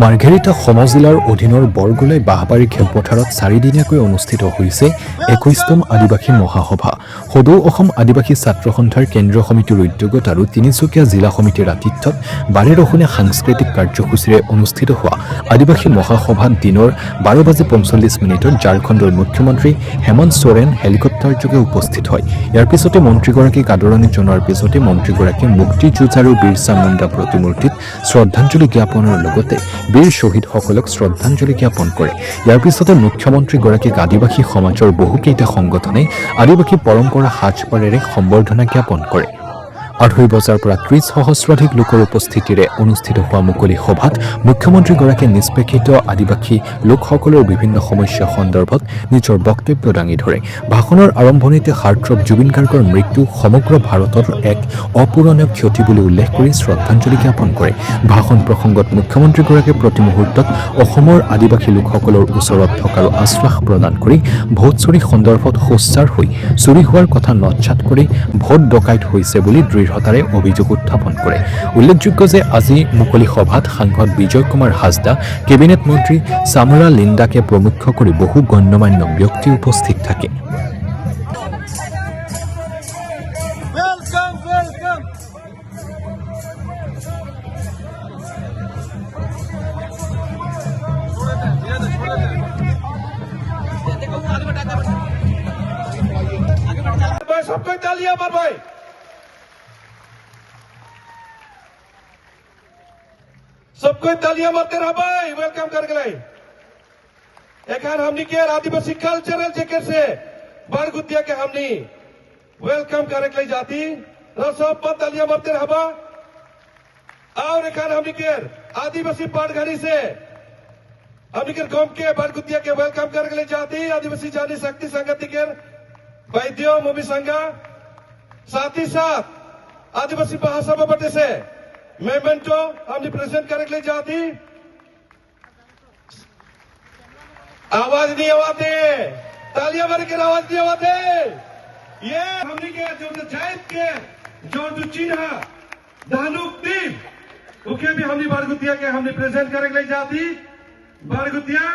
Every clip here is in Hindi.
মাৰ্ঘেৰিটা সমজিলাৰ অধীনৰ বৰগোলাই বাঁহবাৰী খেলপথাৰত 4 দিনীয়াকৈ অনুষ্ঠিত হৈছে 21তম আদিবাসী মহাসভা। সদৌ অসম আদিবাসী ছাত্ৰ সন্থাৰ কেন্দ্ৰীয় সমিতিৰ উদ্যোগত আৰু তিনিচুকীয়া জিলা সমিতিৰ আতিথ্যত 12 সাংস্কৃতিক কাৰ্যসূচীৰে অনুষ্ঠিত হোৱা আদিবাসী মহাসভাত দিনৰ 12:45 ঝাৰখণ্ডৰ মুখ্যমন্ত্ৰী হেমন্ত সোৰেন হেলিকপ্টাৰযোগে উপস্থিত হয়। ইয়াৰ পিছতে মন্ত্ৰীগৰাকীক আদৰণি জনোৱাৰ পিছতে মন্ত্ৰীগৰাকীয়ে মুক্তি যুঁজাৰু বিৰছা মুণ্ডা প্ৰতিমূৰ্তিত শ্ৰদ্ধাঞ্জলি জ্ঞাপনৰ লগতে বীৰ শ্বহীদসকলক শ্ৰদ্ধাঞ্জলি জ্ঞাপন কৰে। ইয়াৰ পিছতে মুখ্যমন্ত্ৰীগৰাকীক আদিবাসী সমাজৰ বহুকেইটা সংগঠনে আদিবাসী পৰম্পৰা সাজপাৰেৰে সম্বৰ্ধনা জ্ঞাপন কৰে। 2:30 বজাৰ পৰা 30 সহস্ৰাধিক লোকৰ উপস্থিতিৰে অনুষ্ঠিত হোৱা মুকলি সভাত মুখ্যমন্ত্ৰীগৰাকীয়ে নিষ্পেষিত আদিবাসী লোকসকলৰ বিভিন্ন সমস্যা সন্দৰ্ভত নিজৰ বক্তব্য দাঙি ধৰে। ভাষণৰ আৰম্ভণিতে হাৰ্টথ্ৰব জুবিন গাৰ্গৰ মৃত্যু সমগ্ৰ ভাৰতৰ এক অপূৰণীয় ক্ষতি বুলি উল্লেখ কৰি শ্ৰদ্ধাঞ্জলি জ্ঞাপন কৰে। ভাষণ প্ৰসংগত মুখ্যমন্ত্ৰীগৰাকীয়ে প্ৰতি মুহূৰ্তত অসমৰ আদিবাসী লোকসকলৰ ওচৰত থকাৰ আশ্বাস প্ৰদান কৰি ভোট চুৰি সন্দৰ্ভত সোচ্চাৰ হৈ চুৰি হোৱাৰ কথা নৎসাত কৰি ভোট ডকাইত হৈছে বুলি দৃঢ়তাৰে অভিযোগ উত্থাপন কৰে। উল্লেখযোগ্য যে আজি মুকলি সভাত সাংসদ বিজয় কুমাৰ হাজদা, কেবিনেট মন্ত্ৰী চামৰা লিণ্ডাকে প্ৰমুখ কৰি বহু গণ্যমান্য ব্যক্তি উপস্থিত থাকে। सबको तालियां मार भाई। सबको तालियां मारते रहो भाई, वेलकम करके लाई। एखान हमनी के आदिवासी कल्चरल जैकेट से बारगुतिया के हमनी वेलकम करके लाई जाती सब पर तालियां मारते रहो बा। और एखान हमनी के आदिवासी पाठघानी से हमनी के गांव के बारगुतिया के वेलकम करके लाई जाती आदिवासी जानी शक्ति संगति के वैद्यो मूवी संघा, साथ ही साथ आदिवासी भाषा में बटे से मेमेंटो हमने प्रेजेंट करने के लिए जाती। आवाज नहीं आवाते, तालियां मार के आवाज नहीं आवाते। ये हमने के जो जायद के जो चिन्ह धानुक टीम उके भी हमने बारगुतिया के हमने प्रेजेंट करने के लिए जाती। बारगुतिया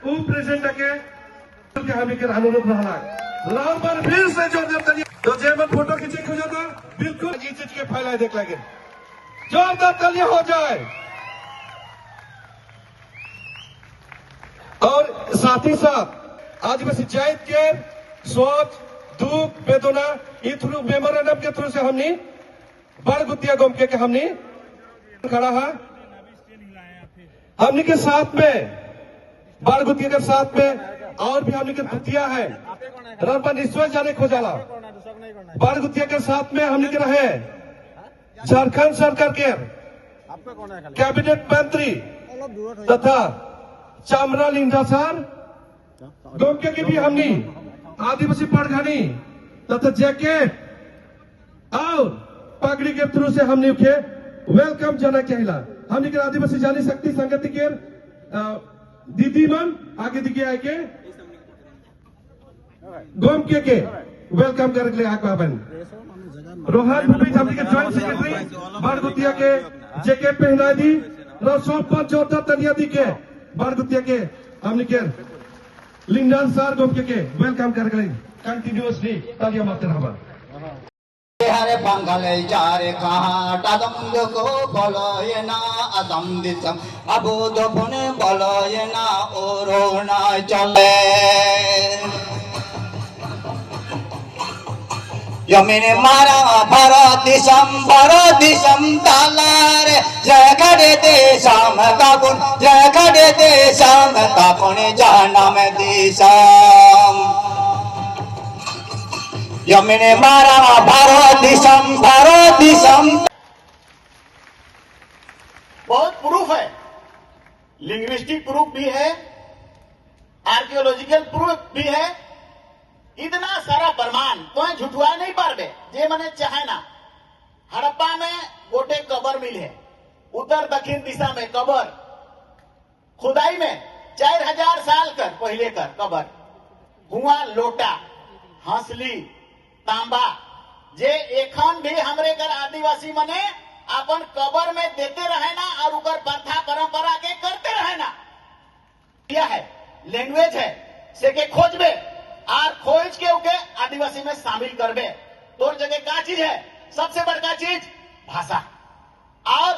वो प्रेजेंट के हमें के अनुरोध रहा लाल पर फिर से जोरदार तालियां। तो जेमन फोटो खींचे हो जाता बिल्कुल ये चीज के फैलाए देख लगे जोरदार तालियां हो जाए। और साथ ही साथ आदिवासी जायद के सोच दुख वेदना ये थ्रू मेमोरेंडम के थ्रू से हमने बारगुतिया गांव के हमने खड़ा है। हमने के साथ में बारगुतिया के साथ में और भी हमने के भतिया है रनपन ईश्वर जाने खोजाला। बारगुतिया के साथ में हमने के रहे झारखंड सरकार के कैबिनेट मंत्री तथा चामरा लिंडा सर गोमके की भी हमने आदिवासी पाठघानी तथा जैकेट और पगड़ी के थ्रू से हमने उके वेलकम जाना कहला। हमने के आदिवासी जानी शक्ति संगति के दीदी मन आगे दिखे आए के गोमके के वेलकम करके ले आके बन रोहन भूपेश हमने के जॉइंट सेक्रेटरी बारगुतिया के जेके पहना दी रसों पर जोरदार तालियां दी के बारगुतिया के हमने के लिंगन सर गोमके के वेलकम करके ले कंटिन्यूअसली तालियां मारते रहो। हरे बंगाले जारे कहाँ टादंग को बोलो ये ना असम दिसम अबूद पुने बोलो ये ना ओरोना चले यमिने मारा भारत दिशम तालारे जय खड़े देशम तापुन जानम दिशम यमिने मारा भारत दिशम बहुत प्रूफ है, लिंग्विस्टिक प्रूफ भी है, आर्कियोलॉजिकल प्रूफ भी है। इतना सारा प्रमाण तो झुठवा नहीं पारबे जे मने चाहे ना। हड़प्पा में गोटे कबर मिल है, उत्तर दक्षिण दिशा में कबर खुदाई में 4000 साल कर पहले कर कबर हुआ लोटा हंसली तांबा जे एखन भी हमरे कर आदिवासी मने अपन कबर में देते रहे ना और उकर प्रथा परंपरा के करते रहे ना। क्या है लैंग्वेज है से के खोजबे और खोज के उके आदिवासी में शामिल करबे। तोर जगह क्या चीज है? सबसे बड़का चीज भाषा। और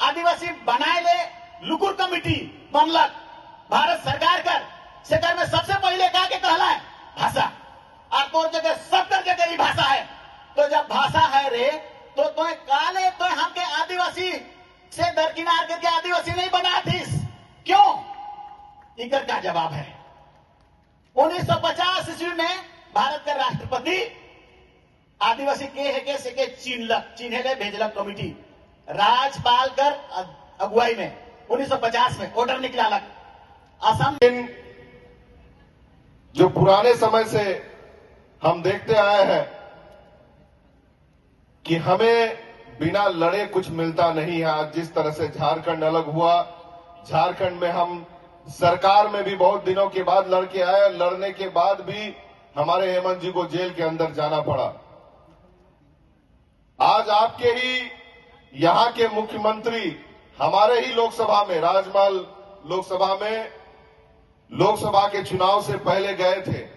आदिवासी बनाए ले लुकुर कमिटी बनलक भारत सरकार कर सेकर में सबसे पहले का के कहला है भाषा। और तोर जगह 70 जगह भाषा है। तो जब भाषा है रे तो काले तो हमके आदिवासी से दरकिनार करके आदिवासी नहीं बना थी क्यों? इकर का जवाब है 1950 ईस्वी में भारत का राष्ट्रपति आदिवासी के से के चिन्हे ले भेजलक कमिटी राजपाल कर अगुवाई में 1950 में ऑर्डर निकलालक। असम जो पुराने समय से हम देखते आए हैं कि हमें बिना लड़े कुछ मिलता नहीं है। आज जिस तरह से झारखंड अलग हुआ, झारखंड में हम सरकार में भी बहुत दिनों के बाद लड़के आए, लड़ने के बाद भी हमारे हेमंत जी को जेल के अंदर जाना पड़ा। आज आपके ही यहां के मुख्यमंत्री हमारे ही लोकसभा में, राजमहल लोकसभा में लोकसभा के चुनाव से पहले गए थे।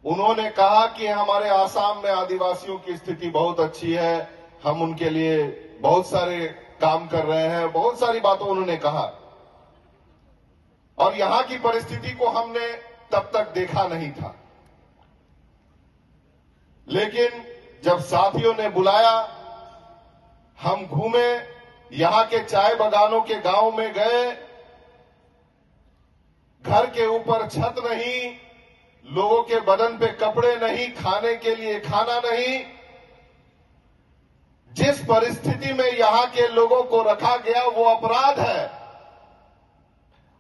उन्होंने कहा कि हमारे आसाम में आदिवासियों की स्थिति बहुत अच्छी है, हम उनके लिए बहुत सारे काम कर रहे हैं, बहुत सारी बातों उन्होंने कहा। और यहां की परिस्थिति को हमने तब तक देखा नहीं था, लेकिन जब साथियों ने बुलाया, हम घूमे, यहां के चाय बागानों के गांव में गए। घर के ऊपर छत नहीं, लोगों के बदन पे कपड़े नहीं, खाने के लिए खाना नहीं। जिस परिस्थिति में यहां के लोगों को रखा गया वो अपराध है।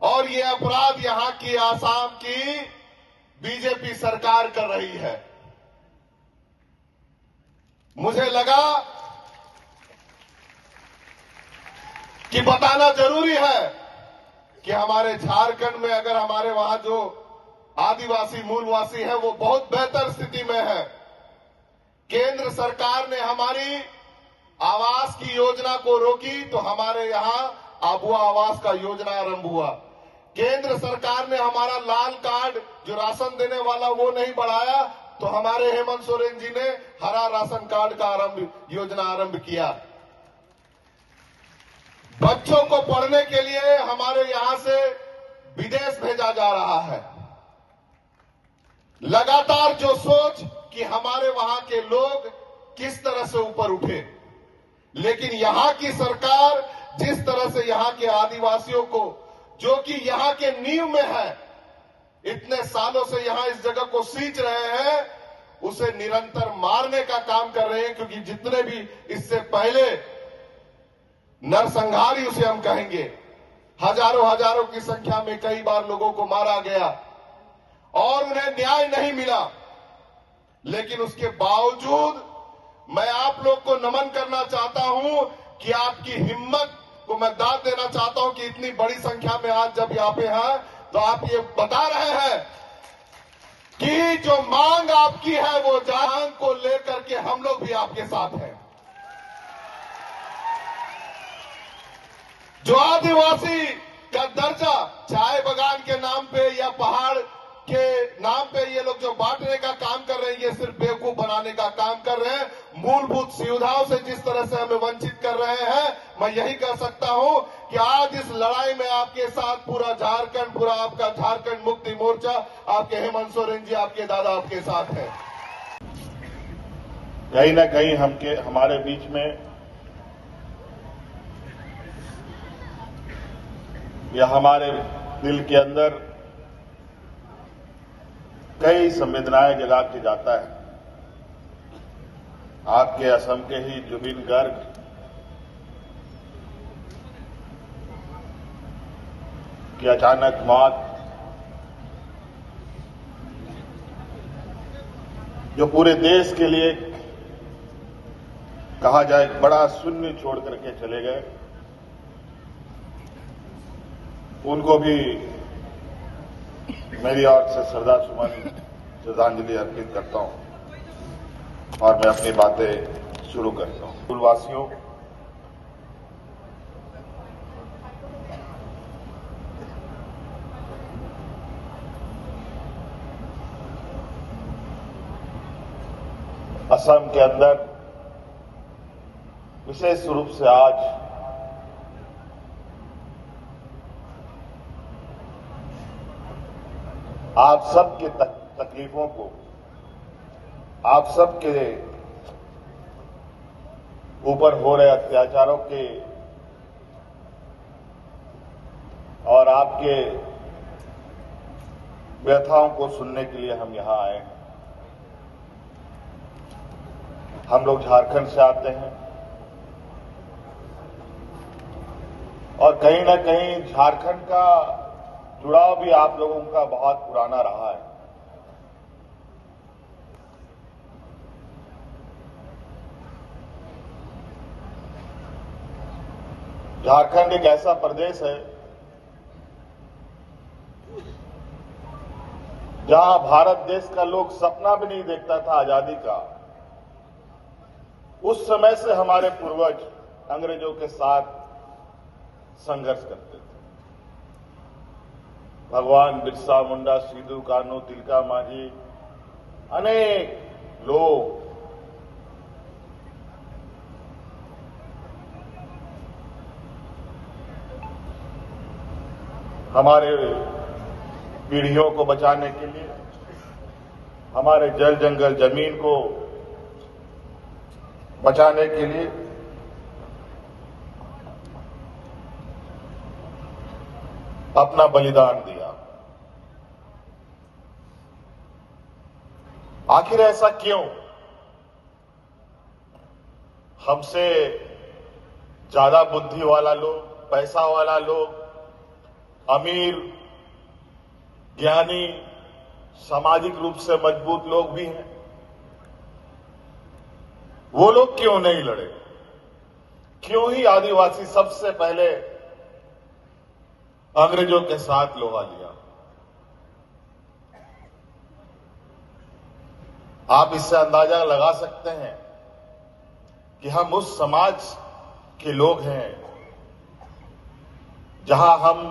और ये अपराध यहां की आसाम की बीजेपी सरकार कर रही है। मुझे लगा कि बताना जरूरी है कि हमारे झारखंड में अगर हमारे वहां जो आदिवासी मूलवासी है वो बहुत बेहतर स्थिति में है। केंद्र सरकार ने हमारी आवास की योजना को रोकी तो हमारे यहां आबुआ आवास का योजना आरंभ हुआ। केंद्र सरकार ने हमारा लाल कार्ड जो राशन देने वाला वो नहीं बढ़ाया तो हमारे हेमंत सोरेन जी ने हरा राशन कार्ड का योजना आरंभ किया। बच्चों को पढ़ने के लिए हमारे यहां से विदेश भेजा जा रहा है। लगातार जो सोच कि हमारे वहां के लोग किस तरह से ऊपर उठे, लेकिन यहां की सरकार जिस तरह से यहां के आदिवासियों को, जो कि यहां के नींव में है, इतने सालों से यहां इस जगह को सींच रहे हैं, उसे निरंतर मारने का काम कर रहे हैं। क्योंकि जितने भी इससे पहले नरसंहारी उसे हम कहेंगे, हजारों की संख्या में कई बार लोगों को मारा गया और उन्हें न्याय नहीं मिला। लेकिन उसके बावजूद मैं आप लोग को नमन करना चाहता हूं कि आपकी हिम्मत को मैं दाद देना चाहता हूं कि इतनी बड़ी संख्या में आज जब यहां पे हैं तो आप ये बता रहे हैं कि जो मांग आपकी है वो मांग को लेकर के हम लोग भी आपके साथ हैं। जो आदिवासी का दर्जा चाय बागान के नाम पे या पहाड़ के नाम पे ये लोग जो बांटने का काम कर रहे हैं, ये सिर्फ बेवकूफ बनाने का काम कर रहे हैं। मूलभूत सुविधाओं से जिस तरह से हमें वंचित कर रहे हैं, मैं यही कह सकता हूं कि आज इस लड़ाई में आपके साथ पूरा झारखंड, पूरा आपका झारखंड मुक्ति मोर्चा, आपके हेमंत सोरेन जी, आपके दादा आपके साथ है। कहीं ना कहीं हमारे बीच में या हमारे दिल के अंदर कई संवेदनाएं जगा के जाता है। आपके असम के ही जुबिन गर्ग की अचानक मौत जो पूरे देश के लिए कहा जाए एक बड़ा शून्य छोड़ करके चले गए, उनको भी मेरी ओर से श्रद्धांजलि अर्पित करता हूं और मैं अपनी बातें शुरू करता हूं। स्कूलवासियों, असम के अंदर विशेष रूप से आज आप सबके तकलीफों को, आप सबके ऊपर हो रहे अत्याचारों के और आपके व्यथाओं को सुनने के लिए हम यहां आए हैं। हम लोग झारखंड से आते हैं और कहीं ना कहीं झारखंड का जुड़ाव भी आप लोगों का बहुत पुराना रहा है। झारखंड एक ऐसा प्रदेश है जहां भारत देश का लोग सपना भी नहीं देखता था आजादी का। उस समय से हमारे पूर्वज अंग्रेजों के साथ संघर्ष करते थे। भगवान बिरसा मुंडा, सिद्धू कान्हू, तिलका मांझी, अनेक लोग हमारे पीढ़ियों को बचाने के लिए, हमारे जल जंगल जमीन को बचाने के लिए अपना बलिदान दिया। आखिर ऐसा क्यों? हमसे ज्यादा बुद्धि वाला लोग, पैसा वाला लोग, अमीर, ज्ञानी, सामाजिक रूप से मजबूत लोग भी हैं। वो लोग क्यों नहीं लड़े? क्यों ही आदिवासी सबसे पहले अंग्रेजों के साथ लोहा लिया? आप इससे अंदाजा लगा सकते हैं कि हम उस समाज के लोग हैं जहां हम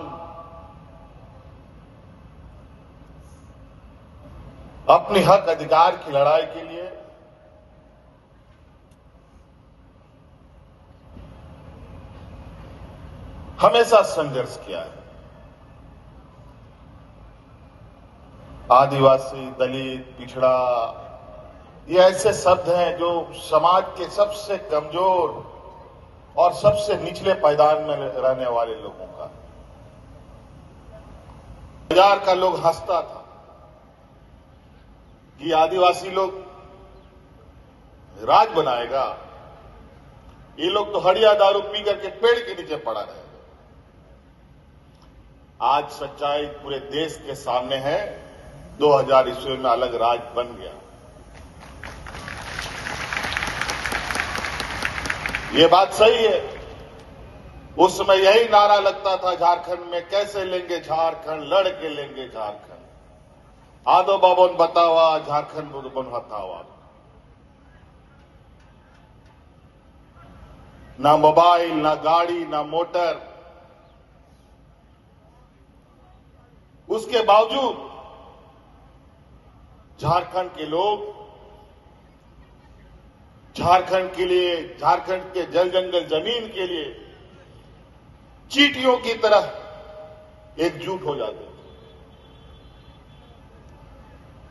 अपनी हक अधिकार की लड़ाई के लिए हमेशा संघर्ष किया है। आदिवासी, दलित, पिछड़ा, ये ऐसे शब्द हैं जो समाज के सबसे कमजोर और सबसे निचले पायदान में रहने वाले लोगों का। बाजार का लोग हंसता था कि आदिवासी लोग राज बनाएगा, ये लोग तो हड़िया दारू पी करके पेड़ के नीचे पड़ा रहेगा। आज सच्चाई पूरे देश के सामने है। 2000 ईस्वी में अलग राज बन गया। ये बात सही है। उस समय यही नारा लगता था झारखंड में, कैसे लेंगे झारखंड, लड़ के लेंगे झारखंड। आदो बाबन बतावा झारखंड बन हतावा। ना मोबाइल, ना गाड़ी, ना मोटर, उसके बावजूद झारखंड के लोग झारखंड के लिए, झारखंड के जल जंगल जमीन के लिए चींटियों की तरह एकजुट हो जाते थे।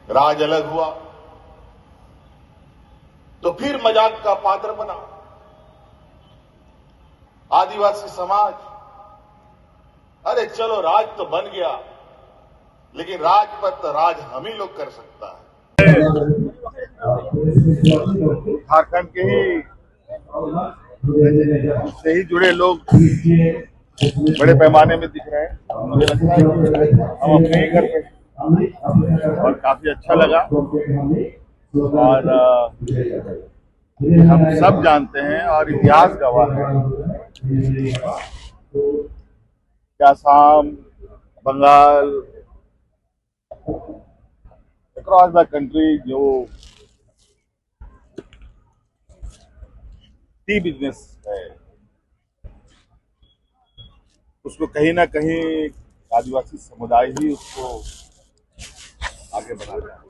राज अलग हुआ तो फिर मजाक का पात्र बना आदिवासी समाज। अरे चलो राज तो बन गया, लेकिन राज पर तो राज हम ही लोग कर सकता है। झारखंड के ही से ही जुड़े लोग बड़े पैमाने में दिख रहे हैं। मुझे लगता है कि हम अपने ही घर पे और काफी अच्छा लगा। और हम सब जानते हैं और इतिहास गवाह है कि Assam, Bengal, across the country जो टी बिजनेस है उसको कहीं ना कहीं आदिवासी समुदाय ही उसको आगे बढ़ा रहा है।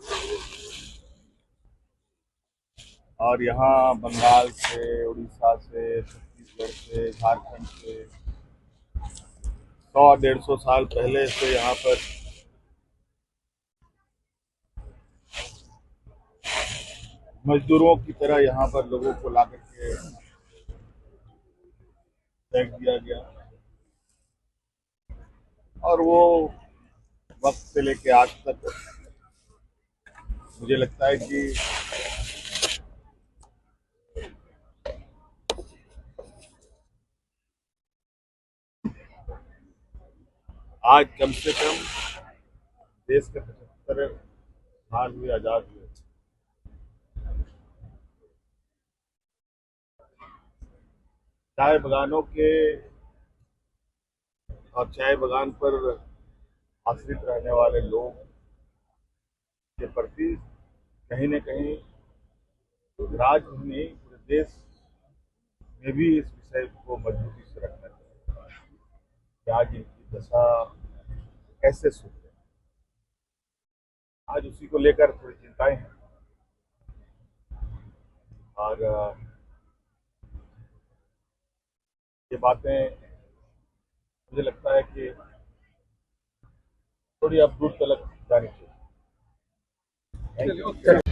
और यहाँ बंगाल से, उड़ीसा से, छत्तीसगढ़ से, झारखंड से 100-150 साल पहले से यहाँ पर मजदूरों की तरह यहाँ पर लोगों को ला करके फेंक दिया गया और वो वक्त से लेके आज तक मुझे लगता है कि आज कम से कम देश के 75 साल हुए आजाद हुए। चाय बगानों के और चाय बगान पर आश्रित रहने वाले लोग के प्रति कहीं न कहीं राज्य ही नहीं पूरे देश में भी इस विषय को मजबूती से रखना चाहिए कि आज इनकी दशा कैसे सुधरे। आज उसी को लेकर थोड़ी चिंताएं हैं और ये बातें मुझे लगता है कि थोड़ी अब दूर तक जानी चाहिए। Thank you.